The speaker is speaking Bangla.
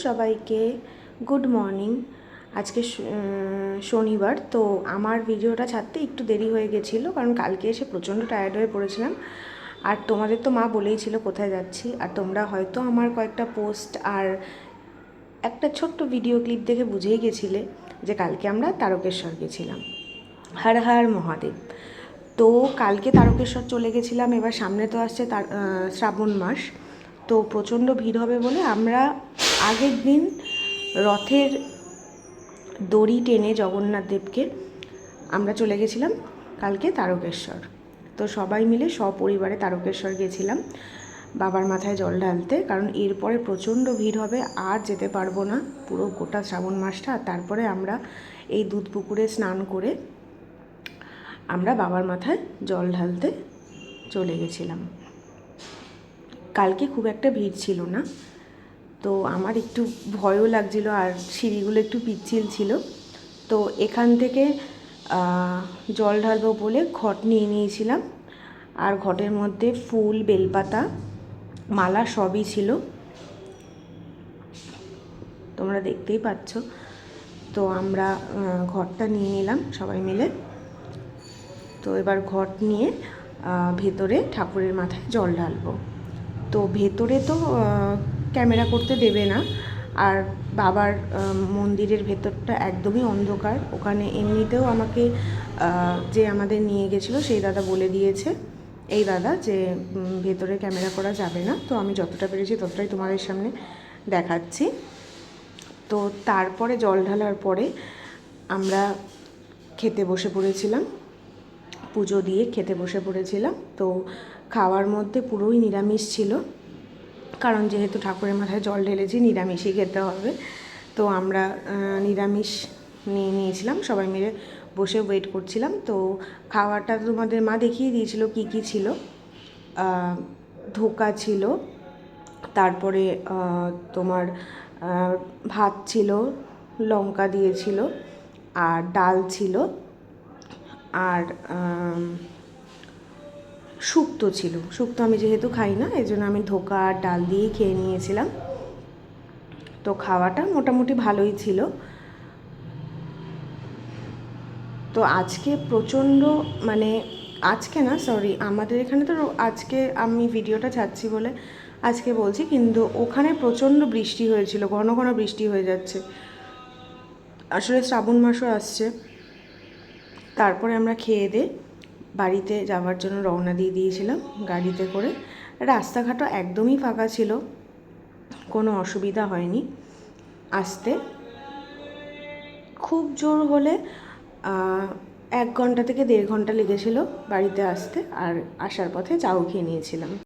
সবাইকে, গুড মর্নিং। আজকে শনিবার, তো আমার ভিডিওটা ছাড়তে একটু দেরি হয়ে গেছিলো, কারণ কালকে এসে প্রচণ্ড টায়ার্ড হয়ে পড়েছিলাম। আর তোমাদের তো মা বলেই ছিল কোথায় যাচ্ছি, আর তোমরা হয়তো আমার কয়েকটা পোস্ট আর একটা ছোট্ট ভিডিও ক্লিপ দেখে বুঝেই গেছিলে যে কালকে আমরা তারকেশ্বর গেছিলাম। হর হর মহাদেব। তো কালকে তারকেশ্বর চলে গেছিলাম। এবার সামনে তো আসছে তার শ্রাবণ মাস, তো প্রচণ্ড ভিড় হবে বলে আমরা আগের দিন রথের দড়ি টেনে জগন্নাথ দেবকে আমরা চলে গেছিলাম কালকে তারকেশ্বর। তো সবাই মিলে সপরিবারে তারকেশ্বর গেছিলাম বাবার মাথায় জল ঢালতে, কারণ এরপরে প্রচণ্ড ভিড় হবে, আর যেতে পারবো না পুরো গোটা শ্রাবণ মাসটা। তারপরে আমরা এই দুধ পুকুরে স্নান করে আমরা বাবার মাথায় জল ঢালতে চলে গেছিলাম। কালকে খুব একটা ভিড় ছিল না, তো আমার একটু ভয়ও লাগছিল, আর সিঁড়িগুলো একটু পিচ্ছিল ছিল। তো এখান থেকে জল ঢালবো বলে ঘট নিয়ে নিয়েছিলাম, আর ঘটের মধ্যে ফুল, বেলপাতা, মালা সবই ছিল, তোমরা দেখতেই পাচ্ছ। তো আমরা ঘটটা নিয়ে নিলাম সবাই মিলে। তো এবার ঘট নিয়ে ভেতরে ঠাকুরের মাথায় জল ঢালবো। তো ভেতরে তো ক্যামেরা করতে দেবে না, আর বাবার মন্দিরের ভেতরটা একদমই অন্ধকার। ওখানে এমনিতেও আমাকে যে আমাদের নিয়ে গেছিলো সেই দাদা বলে দিয়েছে, এই দাদা, যে ভেতরে ক্যামেরা করা যাবে না। তো আমি যতটা পেরেছি ততটাই তোমাদের সামনে দেখাচ্ছি। তো তারপরে জল ঢালার পরে আমরা খেতে বসে পড়েছিলাম, পুজো দিয়ে খেতে বসে পড়েছিলাম। তো খাওয়ার মধ্যে পুরোই নিরামিষ ছিল, কারণ যেহেতু ঠাকুরের মাথায় জল ঢেলেছি নিরামিষই খেতে হবে। তো আমরা নিরামিষ নিয়ে নিয়েছিলাম, সবাই মিলে বসে ওয়েট করছিলাম। তো খাওয়াটা তোমাদের মা দেখিয়ে দিয়েছিল কী কী ছিল। ধোকা ছিল, তারপরে তোমার ভাত ছিল, লঙ্কা দিয়েছিল, আর ডাল ছিল, আর শুক্তো ছিল। শুক্তো আমি যেহেতু খাই না, এই জন্য আমি ধোকা আর ডাল দিয়েই খেয়ে নিয়েছিলাম। তো খাওয়াটা মোটামুটি ভালোই ছিল। তো আজকে প্রচণ্ড, মানে আজকে না, সরি, আমাদের এখানে তো আজকে আমি ভিডিওটা ছাড়ছি বলে আজকে বলছি, কিন্তু ওখানে প্রচণ্ড বৃষ্টি হয়েছিল, ঘন ঘন বৃষ্টি হয়ে যাচ্ছে। আসলে শ্রাবণ মাসও আসছে। তারপরে আমরা খেয়ে দিয়ে বাড়িতে যাওয়ার জন্য রওনা দিয়ে দিয়েছিলাম গাড়িতে করে। রাস্তাঘাটও একদমই ফাঁকা ছিল, কোনো অসুবিধা হয়নি আসতে। খুব জোর হলে 1 ঘন্টা থেকে 1.5 ঘন্টা লেগেছিল বাড়িতে আসতে, আর আসার পথে চাও খেয়ে নিয়েছিলাম।